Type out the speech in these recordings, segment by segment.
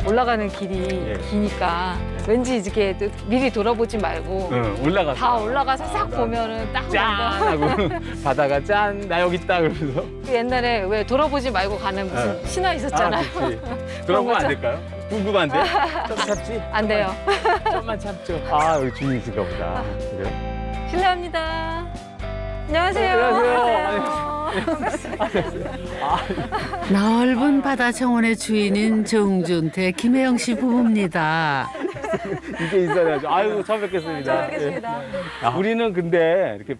올라가는 길이 기니까 왠지 이렇게 미리 돌아보지 말고 올라가서 다 올라가서 싹 보면은 딱 짠 하고 바다가 짠 나 여기 있다 그러면서 옛날에 왜 돌아보지 말고 가는 무슨 신화 있었잖아요. 그치. 그런 거 안 될까요? 궁금한데? 좀 참지? 안 돼요. 좀만 참죠. 아 여기 주인이 있을까 보다. 그래요? 실례합니다. 안녕하세요. 안녕하세요. 넓은 바다 정원의 주인인 정준태, 김혜영 씨 부부입니다. 이게 있어야죠. 아이고 처음 뵙겠습니다. 잘 뵙겠습니다. 우리는 근데 이렇게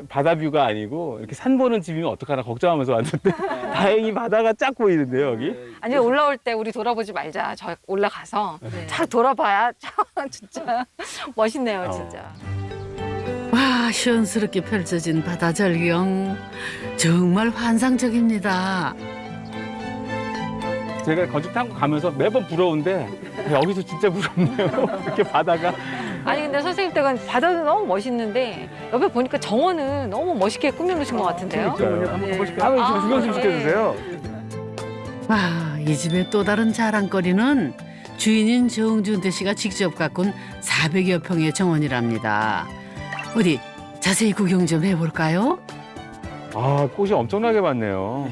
바다 뷰가 아니고 이렇게 산 보는 집이면 어떡하나 걱정하면서 왔는데 다행히 바다가 쫙 보이는데요 여기. 아니 올라올 때 우리 돌아보지 말자. 저 올라가서 쫙 돌아봐야 진짜 멋있네요, 진짜. 와, 시원스럽게 펼쳐진 바다 절경. 정말 환상적입니다. 제가 건축 탐구 가면서 매번 부러운데 여기서 진짜 부럽네요. 이렇게 바다가. 아니 근데 선생님 댁은 바다도 너무 멋있는데 옆에 보니까 정원은 너무 멋있게 꾸며놓으신 것 같은데요? 한번 가보실까요? 한번 좀 구경 좀 시켜주세요. 와, 이 집의 또 다른 자랑거리는 주인인 정준태 씨가 직접 가꾼 400여 평의 정원이랍니다. 어디 자세히 구경 좀 해볼까요? 아 꽃이 엄청나게 많네요.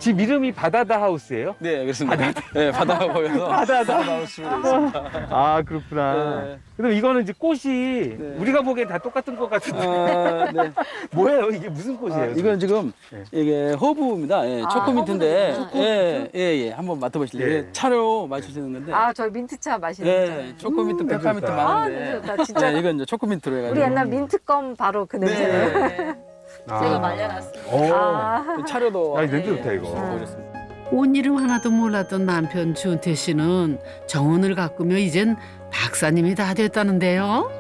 집 이름이 바다다 하우스예요? 네, 그렇습니다. 네, 바다가 보여서 바다다. 하우스로 있습니다. 아 그렇구나. 네. 그럼 이거는 이제 꽃이 우리가 보기엔 다 똑같은 것 같은데 네. 뭐예요? 이게 무슨 꽃이에요? 이건 지금 네. 이게 허브입니다. 예, 초코민트인데, 허브도 한번 맡아보실래요? 예. 예, 차로 마실 수 있는 건데. 아, 저 민트차 마시는 예, 초코민트, 페퍼민트 좋다. 아, 많은데. 냄새 좋다. 진짜. 네, 이건 이제 초코민트로 해가지고. 우리 옛날 민트껌 바로 그 냄새네요. 네. 제가 말려놨어요. 오. 아, 차로도. 야, 이 냄새 좋다 이거. 보여줬습니다. 옷 이름 하나도 몰랐던 남편 준태 씨는 정원을 가꾸며 이젠 박사님이 다 됐다는데요.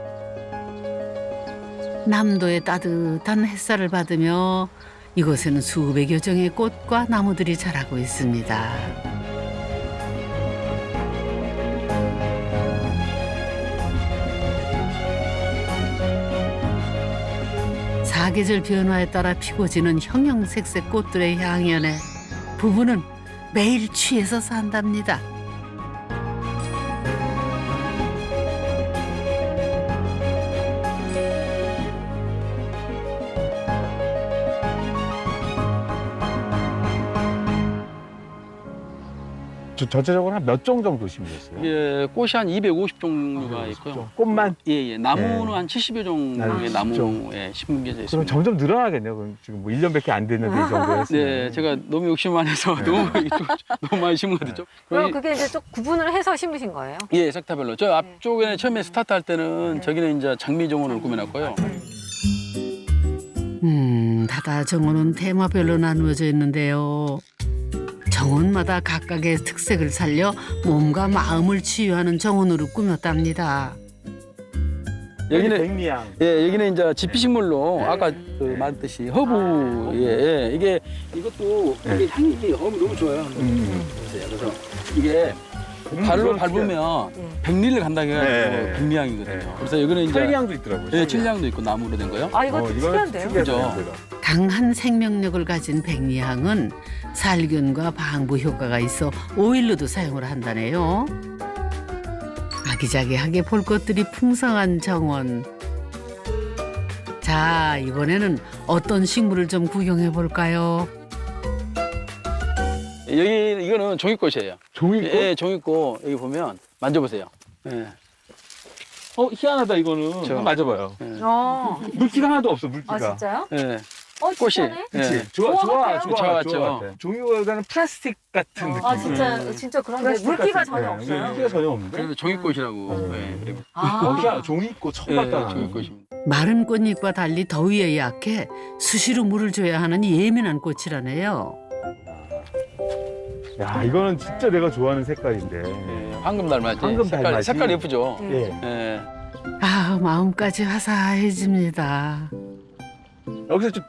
남도의 따뜻한 햇살을 받으며 이곳에는 수백여 종의 꽃과 나무들이 자라고 있습니다. 사계절 변화에 따라 피고 지는 형형색색 꽃들의 향연에 부부는 매일 취해서 산답니다. 전체적으로 한 몇 종 정도 심으셨어요? 예, 꽃이 한 250 종류가 있고요. 꽃만? 예, 나무는 네. 한 70여 종류의 나무에 심겨져 그럼 있습니다. 점점 늘어나겠네요. 그럼 지금 뭐 1년밖에 안 됐는데 이 정도 했으면. 네, 제가 너무 욕심만 해서 너무 많이 심은 것 같죠. 그럼 그게 이제 좀 구분을 해서 심으신 거예요? 예, 섹터별로. 저 앞쪽에 처음에 스타트 할 때는 저기는 이제 장미정원을 꾸며놨고요. 바다 정원은 테마별로 나누어져 있는데요. 정원마다 각각의 특색을 살려 몸과 마음을 치유하는 정원으로 꾸몄답니다. 여기는 여기는 백미향. 예, 여기는 이제 지피식물로 아까 그 말했듯이 허브 이게 이것도 이게 향이 이게 너무 좋아요. 보세요. 그래서 이게 발로 밟으면 백리를 간다고 해가지고 네. 백리향이거든요. 네. 그래서 여기는 이제 철리향도 있더라고요. 예, 칠량도 있고 나무로 된 거요. 아, 이거 특이한데요? 그죠? 강한 생명력을 가진 백리향은 살균과 방부 효과가 있어 오일로도 사용을 한다네요. 아기자기하게 볼 것들이 풍성한 정원. 자, 이번에는 어떤 식물을 좀 구경해 볼까요? 여기 이거는 종이꽃이에요. 종이꽃? 예, 종이꽃 여기 보면 만져보세요. 예. 희한하다 이거는. 저- 한번 맞아봐요. 어. 물기가 하나도 없어 물기가. 아, 진짜요? 예. 꽃이. 그치? 예. 좋아 같아요? 좋아하죠. 같아. 종이보다는 플라스틱 같은 느낌. 아, 진짜 그런데 플라스틱 물기가 같은, 전혀 네, 없어요. 물기가 전혀 없는데? 그래서 종이꽃이라고. 예. 그리고 아, 종이꽃 처음 예, 봤다. 종이꽃입니다. 마른 꽃잎과 달리 더위에 약해 수시로 물을 줘야 하는 예민한 꽃이라네요. 야 이거는 진짜 내가 좋아하는 색깔인데. 예, 황금 달맞이. 황금 달맞이. 색깔 예쁘죠. 예. 예. 아, 마음까지 화사해집니다. 여기서 좀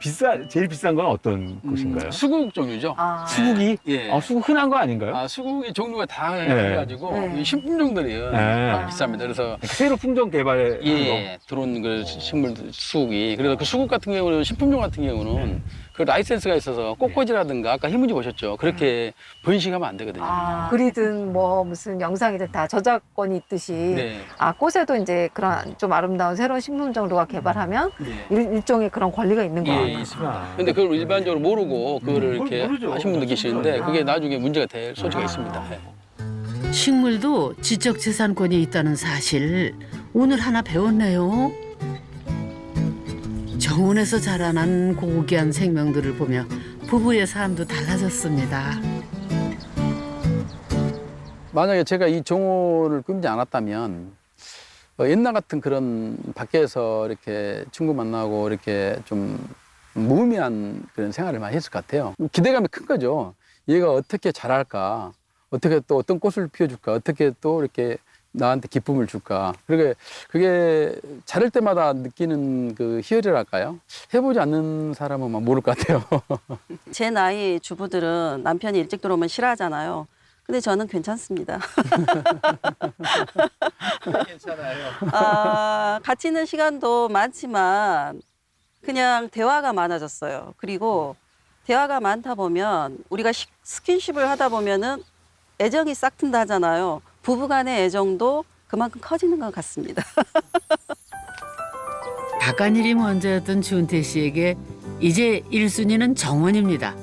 제일 비싼 건 어떤 꽃인가요? 수국 종류죠. 아. 수국이? 예. 수국 흔한 거 아닌가요? 아, 수국의 종류가 다 네. 해가지고 네. 이 신품종들이에요. 네. 비쌉니다. 그래서 새로 품종 개발한 예, 들어온 그 식물 수국이 그래서 그 수국 같은 경우는 신품종 같은 경우는 그 라이센스가 있어서 꽃꽂이라든가 아까 흰무지 보셨죠? 그렇게 번식하면 안 되거든요. 글이든 뭐 무슨 영상이든 다 저작권이 있듯이 네. 꽃에도 이제 그런 좀 아름다운 새로운 식물 정도가 개발하면 네. 일종의 그런 권리가 있는 예, 거예요. 있습니다. 근데 그걸 일반적으로 모르고 그거를 이렇게 하신 분도 계시는데 그게 나중에 문제가 될 소지가 있습니다. 예. 식물도 지적재산권이 있다는 사실 오늘 하나 배웠네요. 정원에서 자라난 고귀한 생명들을 보며 부부의 삶도 달라졌습니다. 만약에 제가 이 정원을 꾸미지 않았다면 옛날 같은 그런 밖에서 이렇게 친구 만나고 이렇게 좀 무의미한 그런 생활을 많이 했을 것 같아요. 기대감이 큰 거죠. 얘가 어떻게 자랄까, 어떻게 또 어떤 꽃을 피워줄까, 어떻게 또 이렇게 나한테 기쁨을 줄까. 그게 자랄 때마다 느끼는 그 희열이랄까요? 해보지 않는 사람은 막 모를 것 같아요. 제 나이 주부들은 남편이 일찍 들어오면 싫어하잖아요. 근데 저는 괜찮습니다. 괜찮아요. 같이 있는 시간도 많지만 그냥 대화가 많아졌어요. 그리고 대화가 많다 보면 우리가 스킨십을 하다 보면은 애정이 싹 튼다 하잖아요. 부부간의 애정도 그만큼 커지는 것 같습니다. 바깥일이 먼저였던 준태 씨에게 이제 1순위는 정원입니다.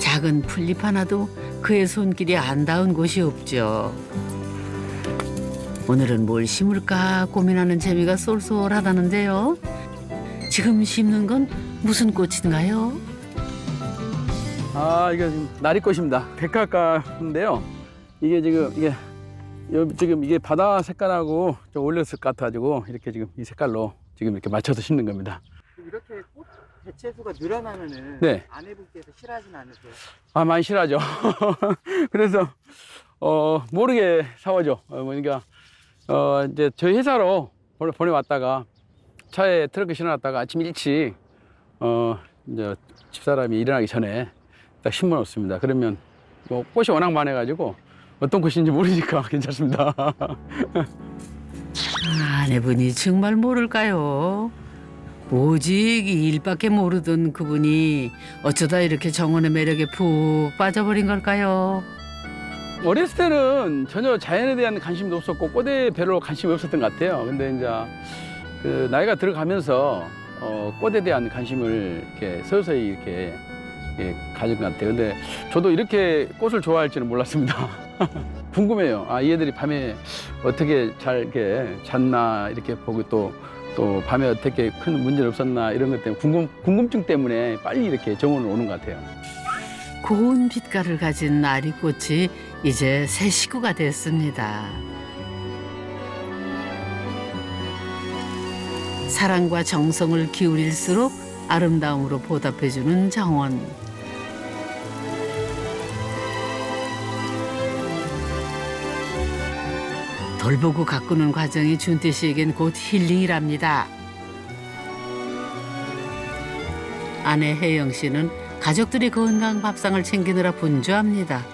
작은 풀잎 하나도 그의 손길이 안 닿은 곳이 없죠. 오늘은 뭘 심을까 고민하는 재미가 쏠쏠하다는데요. 지금 심는 건 무슨 꽃인가요? 이게 지금 나리꽃입니다. 백화과인데요. 이게 지금 이게 바다 색깔하고 좀 어울렸을 것 같아가지고 이렇게 지금 이 색깔로 지금 이렇게 맞춰서 심는 겁니다. 이렇게 꽃 개체수가 늘어나면은 네. 아내분께서 싫어하진 않으세요? 많이 싫어하죠. 그래서 모르게 사오죠. 그러니까 이제 저희 회사로 보내왔다가 차에 트렁크 실어놨다가 아침 일찍 이제 집사람이 일어나기 전에 딱 심어 놓습니다. 그러면 뭐 꽃이 워낙 많아가지고 어떤 꽃인지 모르니까 괜찮습니다. 아내분이 정말 모를까요? 오직 이 일밖에 모르던 그분이 어쩌다 이렇게 정원의 매력에 푹 빠져버린 걸까요? 어렸을 때는 전혀 자연에 대한 관심도 없었고 꽃에 별로 관심이 없었던 것 같아요. 근데 이제 그 나이가 들어가면서 꽃에 대한 관심을 이렇게 서서히 이렇게 가진 것 같아요. 근데 저도 이렇게 꽃을 좋아할지는 몰랐습니다. 궁금해요. 이 애들이 밤에 어떻게 잘 이렇게 잤나 이렇게 보고 또 밤에 어떻게 큰 문제는 없었나 이런 것 때문에 궁금증 때문에 빨리 이렇게 정원을 오는 것 같아요. 고운 빛깔을 가진 나리꽃이 이제 새 식구가 됐습니다. 사랑과 정성을 기울일수록 아름다움으로 보답해주는 정원. 돌보고 가꾸는 과정이 준태 씨에겐 곧 힐링이랍니다. 아내 혜영 씨는 가족들이 건강 밥상을 챙기느라 분주합니다.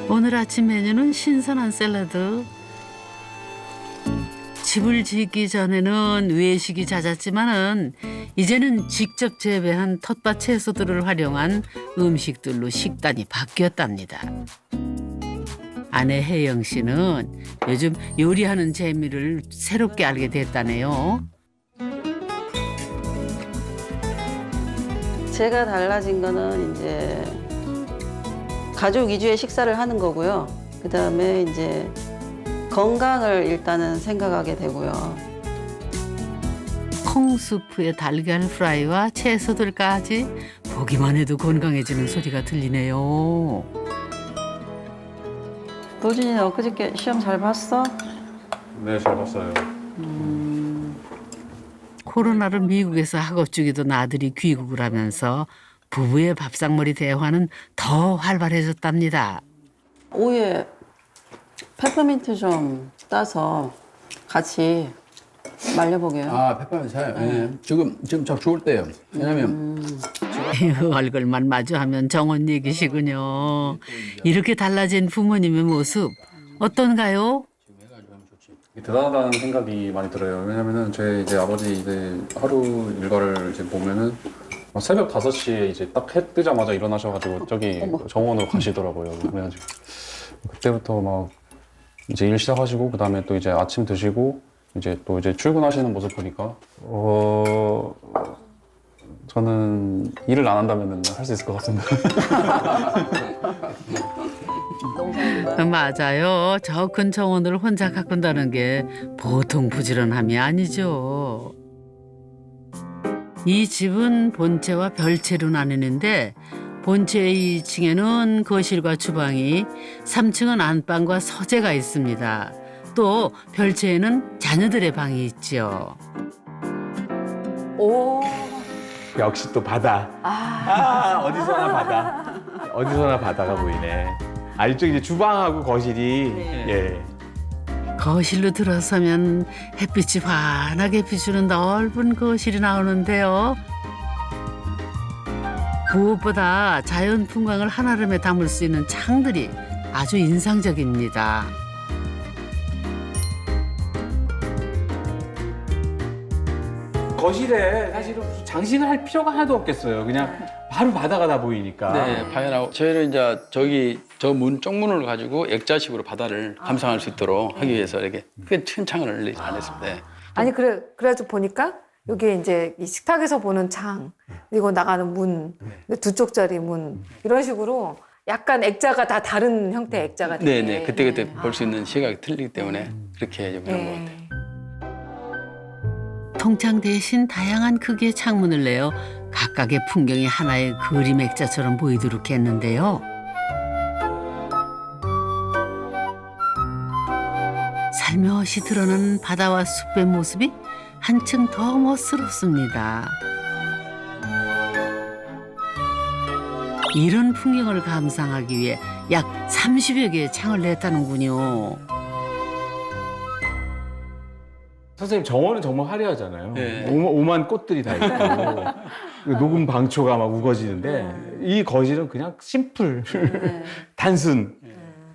오늘 아침 메뉴는 신선한 샐러드. 집을 짓기 전에는 외식이 잦았지만은 이제는 직접 재배한 텃밭 채소들을 활용한 음식들로 식단이 바뀌었답니다. 아내 혜영 씨는 요즘 요리하는 재미를 새롭게 알게 됐다네요. 제가 달라진 거는 이제 가족 위주의 식사를 하는 거고요. 그다음에 이제 건강을 일단은 생각하게 되고요. 콩수프에 달걀 프라이와 채소들까지 보기만 해도 건강해지는 소리가 들리네요. 노진이 엊그저께 시험 잘 봤어? 네, 잘 봤어요. 코로나로 미국에서 학업 중이던 아들이 귀국을 하면서 부부의 밥상머리 대화는 더 활발해졌답니다. 오후에 페퍼민트 좀 따서 같이 말려보게요. 페퍼민트 잘. 네. 지금 참 좋을 때예요. 왜냐면 얼굴만 마주하면 정원 얘기시군요. 이렇게 달라진 부모님의 모습 어떤가요? 대단하다는 생각이 많이 들어요. 왜냐면은 제 이제 아버지 이제 하루 일과를 이제 보면은 새벽 5시에 이제 딱 해 뜨자마자 일어나셔가지고 저기 정원으로 가시더라고요. 그래가지고 그때부터 막 이제 일 시작하시고 그다음에 또 이제 아침 드시고 이제 또 이제 출근하시는 모습 보니까 저는 일을 안 한다면 할 수 있을 것 같습니다. 맞아요. 저 큰 정원을 혼자 가꾼다는 게 보통 부지런함이 아니죠. 이 집은 본체와 별채로 나뉘는데 본체 2층에는 거실과 주방이, 3층은 안방과 서재가 있습니다. 또 별채에는 자녀들의 방이 있죠. 오. 역시 또 바다. 어디서나 바다. 어디서나 바다가 보이네. 이쪽 이제 주방하고 거실이 예. 거실로 들어서면 햇빛이 환하게 비추는 넓은 거실이 나오는데요. 무엇보다 자연 풍광을 한아름에 담을 수 있는 창들이 아주 인상적입니다. 거실에 사실은 무슨 장식을 할 필요가 하나도 없겠어요. 그냥 바로 바다가 다 보이니까. 네, 당연하고 저희는 이제 저기 저 문 쪽문을 가지고 액자식으로 바다를 감상할 수 있도록 하기 위해서 이렇게 큰 창을 안 했습니다. 네. 아니 그래가지고 보니까 여기 이제 이 식탁에서 보는 창 그리고 나가는 문, 두 쪽짜리 문 이런 식으로 약간 액자가 다 다른 형태의 액자가 되게. 네네 그때그때 볼 수 있는 시각이 틀리기 때문에 그렇게 좀 그런 것 같아요. 통창 대신 다양한 크기의 창문을 내어 각각의 풍경이 하나의 그림 액자처럼 보이도록 했는데요. 살며시 드러나는 바다와 숲의 모습이 한층 더 멋스럽습니다. 이런 풍경을 감상하기 위해 약 30여 개의 창을 냈다는군요. 선생님 정원은 정말 화려하잖아요. 네. 오만 꽃들이 다 있고 녹음 방초가 막 우거지는데 이 거실은 그냥 심플, 단순.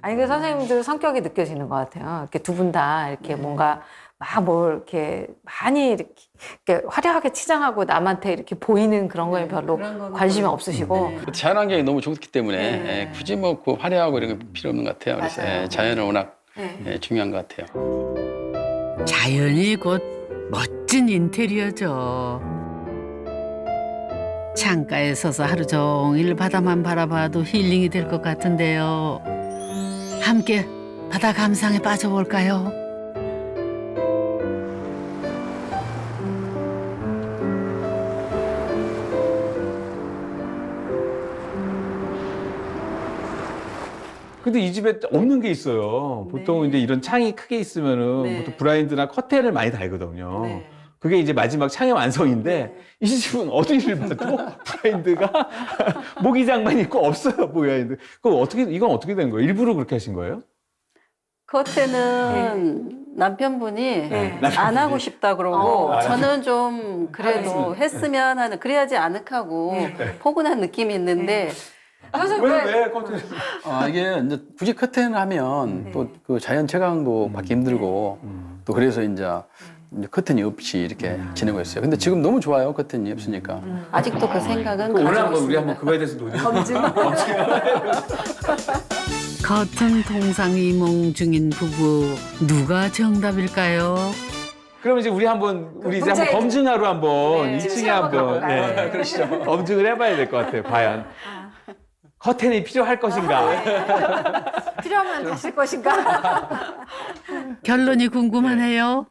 아니 그 선생님들 성격이 느껴지는 것 같아요. 이렇게 두 분 다 이렇게 뭔가 막 뭘 이렇게 많이 이렇게 화려하게 치장하고 남한테 이렇게 보이는 그런 거에 별로 관심이 없으시고. 자연환경이 너무 좋기 때문에 예, 굳이 뭐 그 화려하고 이런 게 필요 없는 것 같아요. 그래서 예, 자연은 워낙 예, 중요한 것 같아요. 자연이 곧 멋진 인테리어죠. 창가에 서서 하루 종일 바다만 바라봐도 힐링이 될 것 같은데요. 함께 바다 감상에 빠져볼까요? 근데 이 집에 없는 게 있어요. 보통 이제 이런 창이 크게 있으면은 보통 브라인드나 커튼을 많이 달거든요. 그게 이제 마지막 창의 완성인데 이 집은 어디를 봐도 브라인드가 모기장만 있고 없어요, 브라인드. 그럼 이건 어떻게 된 거예요? 일부러 그렇게 하신 거예요? 겉에는 남편분이 안 하고 싶다 그러고 저는 좀 그래도 했으면 하는 그래야지 아늑하고 포근한 느낌이 있는데 왜 커튼? 이게 이제 굳이 커튼 하면 또 그 자연 채광도 받기 힘들고 또 그래서 이제 커튼이 없이 이렇게 지내고 있어요. 근데 지금 너무 좋아요, 커튼이 없으니까. 아직도 그 생각은 오늘 가지고 한번 우리 있습니다. 한번 그거에 대해서 논의. 겉은 동상이몽 중인 부부 누가 정답일까요? 그럼 이제 우리 이제 한번 검증하러 한번 2층에 한번 그러시죠. 검증을 해봐야 될 것 같아요. 과연 커튼이 필요할 것인가? 필요하면 다실 것인가? 결론이 궁금하네요.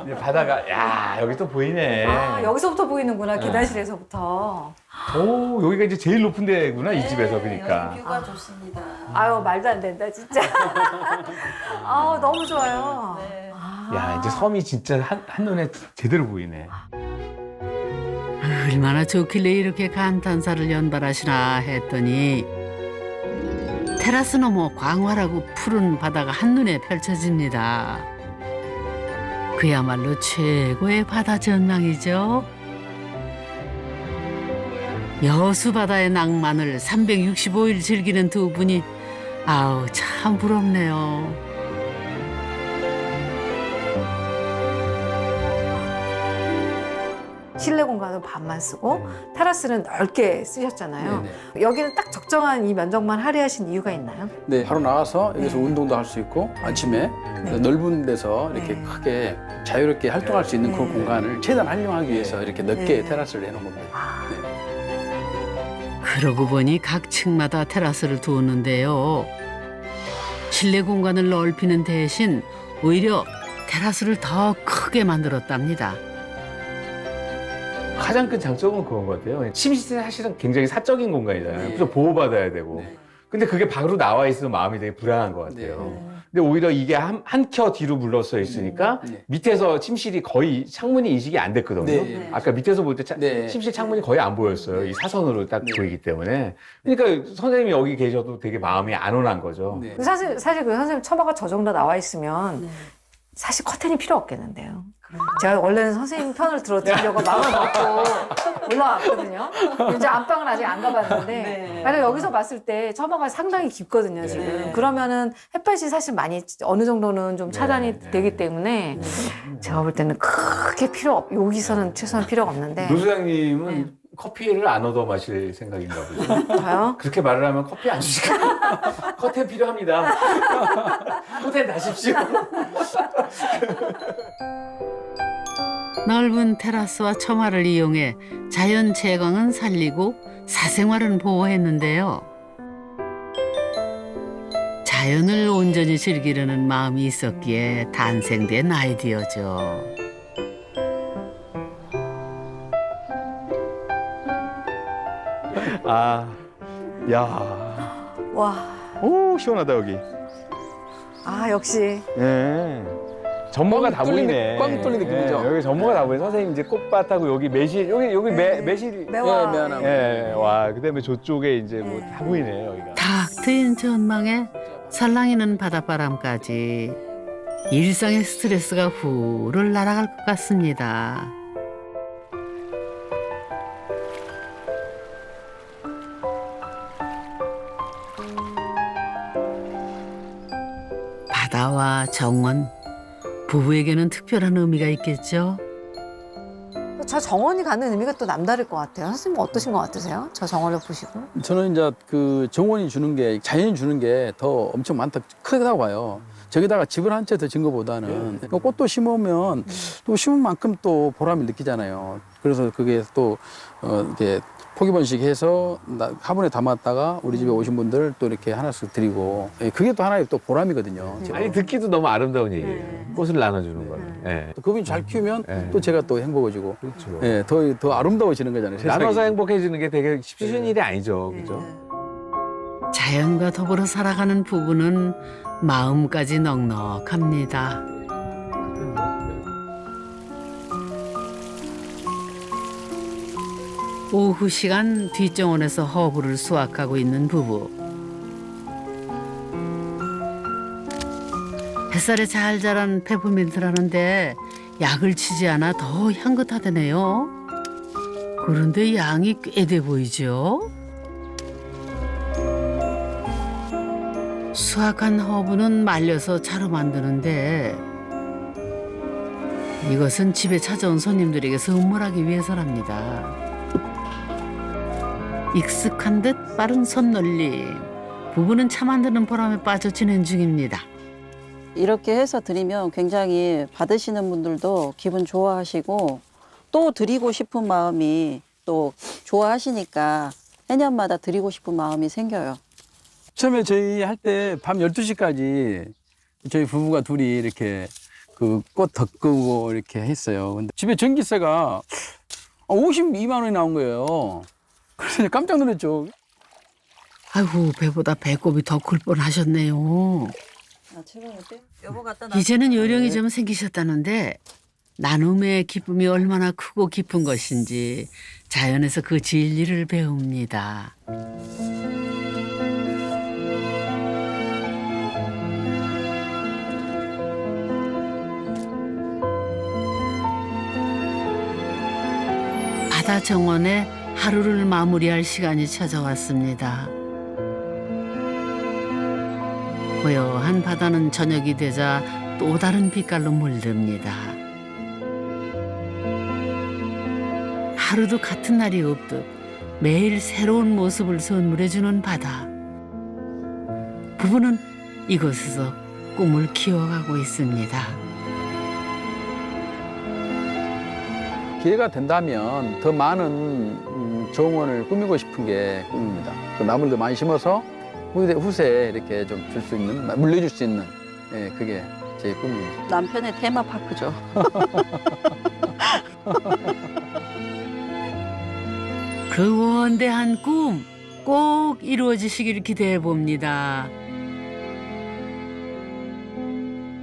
이제 바다가 여기 또 보이네. 여기서부터 보이는구나 계단실에서부터. 오 여기가 이제 제일 높은 데구나 이 집에서 그러니까. 뷰가 좋습니다. 아유 말도 안 된다 진짜. 너무 좋아요. 야 이제 섬이 진짜 한눈에 제대로 보이네. 얼마나 좋길래 이렇게 감탄사를 연발하시나 했더니 테라스 너머 광활하고 푸른 바다가 한눈에 펼쳐집니다. 그야말로 최고의 바다 전망이죠. 여수 바다의 낭만을 365일 즐기는 두 분이 참 부럽네요. 실내 공간은 반만 쓰고 테라스는 넓게 쓰셨잖아요. 여기는 딱 적정한 이 면적만 할애하신 이유가 있나요? 네, 바로 나가서 여기서 네. 운동도 할 수 있고 아침에 넓은 데서 이렇게 네. 크게 자유롭게 활동할 수 있는 그런 공간을 최대한 활용하기 위해서 이렇게 넓게 테라스를 해놓은 겁니다. 그러고 보니 각 층마다 테라스를 두었는데요. 실내 공간을 넓히는 대신 오히려 테라스를 더 크게 만들었답니다. 가장 큰 장점은 그건 것 같아요. 침실은 사실은 굉장히 사적인 공간이잖아요. 그래서 보호받아야 되고. 근데 그게 밖으로 나와 있으면 마음이 되게 불안한 것 같아요. 근데 오히려 이게 한 켜 뒤로 물러서 있으니까 밑에서 침실이 거의 창문이 인식이 안 됐거든요. 네. 아까 밑에서 볼 때 침실 창문이 거의 안 보였어요. 이 사선으로 딱 보이기 때문에. 그러니까 선생님이 여기 계셔도 되게 마음이 안온한 거죠. 사실 그 선생님 처마가 저 정도 나와 있으면 사실 커튼이 필요 없겠는데요. 제가 원래는 선생님 편을 들어드리려고 마음을 먹고 올라왔거든요. 이제 안방을 아직 안 가봤는데, 만약 여기서 봤을 때 처마가 상당히 깊거든요, 지금. 그러면은 햇볕이 사실 많이 어느 정도는 좀 차단이 되기 때문에 제가 볼 때는 크게 여기서는 최소한 필요가 없는데. 노 소장님은 커피를 안 얻어 마실 생각인가 보죠. 저요? 그렇게 말을 하면 커피 안 주실까? 커튼 필요합니다. 커튼 다십시오. 넓은 테라스와 처마를 이용해 자연 채광은 살리고 사생활은 보호했는데요. 자연을 온전히 즐기려는 마음이 있었기에 탄생된 아이디어죠. 아, 야, 와, 오 시원하다 여기. 역시. 예. 전모가 다 보이네. 꽝 뚫린 느낌이죠? 여기 전모가 다 보이네. 선생님 이제 꽃밭하고 여기 매실, 여기 매실이. 매화. 매화나무. 예, 와, 그다음에 저쪽에 이제 뭐 다 보이네 여기가. 탁 트인 전망에 살랑이는 바닷바람까지 일상의 스트레스가 후를 날아갈 것 같습니다. 바다와 정원, 부부에게는 특별한 의미가 있겠죠. 저 정원이 갖는 의미가 또 남다를 것 같아요. 선생님 어떠신 것 같으세요? 저 정원을 보시고. 저는 이제 그 정원이 주는 게, 자연이 주는 게 더 엄청 크다고 봐요. 저기다가 집을 한 채 더 진 것보다는 꽃도 심으면 또 심은 만큼 또 보람을 느끼잖아요. 그래서 그게 또 이렇게 포기번식해서 화분에 담았다가 우리 집에 오신 분들 또 이렇게 하나씩 드리고, 그게 또 하나의 또 보람이거든요. 아니 듣기도 너무 아름다운 얘기예요. 꽃을 나눠주는 거는. 예. 또 그분이 잘 키우면 또 제가 또 행복해지고, 그렇죠. 예, 더 아름다워지는 거잖아요. 세상이. 나눠서 행복해지는 게 되게 쉬운 일이 아니죠, 그죠? 자연과 더불어 살아가는 부부는 마음까지 넉넉합니다. 오후 시간 뒷정원에서 허브를 수확하고 있는 부부. 햇살에 잘 자란 페퍼민트라는데 약을 치지 않아 더 향긋하다네요. 그런데 양이 꽤 돼 보이죠? 수확한 허브는 말려서 차로 만드는데 이것은 집에 찾아온 손님들에게 선물하기 위해서랍니다. 익숙한 듯 빠른 손놀림. 부부는 차 만드는 보람에 빠져 지낸 중입니다. 이렇게 해서 드리면 굉장히 받으시는 분들도 기분 좋아하시고 또 드리고 싶은 마음이 또 좋아하시니까 해년마다 드리고 싶은 마음이 생겨요. 처음에 저희 할 때 밤 12시까지 저희 부부가 둘이 이렇게 그 꽃 덕끄고 이렇게 했어요. 근데 집에 전기세가 52만 원이 나온 거예요. 그래서 깜짝 놀랐죠. 아이고 배보다 배꼽이 더 클 뻔하셨네요. 여보 갖다 놔. 이제는 요령이 좀 생기셨다는데 나눔의 기쁨이 얼마나 크고 깊은 것인지 자연에서 그 진리를 배웁니다. 바다 정원에 하루를 마무리할 시간이 찾아왔습니다. 고요한 바다는 저녁이 되자 또 다른 빛깔로 물듭니다. 하루도 같은 날이 없듯 매일 새로운 모습을 선물해주는 바다. 부부는 이곳에서 꿈을 키워가고 있습니다. 기회가 된다면 더 많은 정원을 꾸미고 싶은 게 꿈입니다. 그 나무를 더 많이 심어서 후세에 이렇게 좀 줄 수 있는, 물려줄 수 있는, 예, 그게 제 꿈입니다. 남편의 테마파크죠. 그 원대한 꿈 꼭 이루어지시길 기대해 봅니다.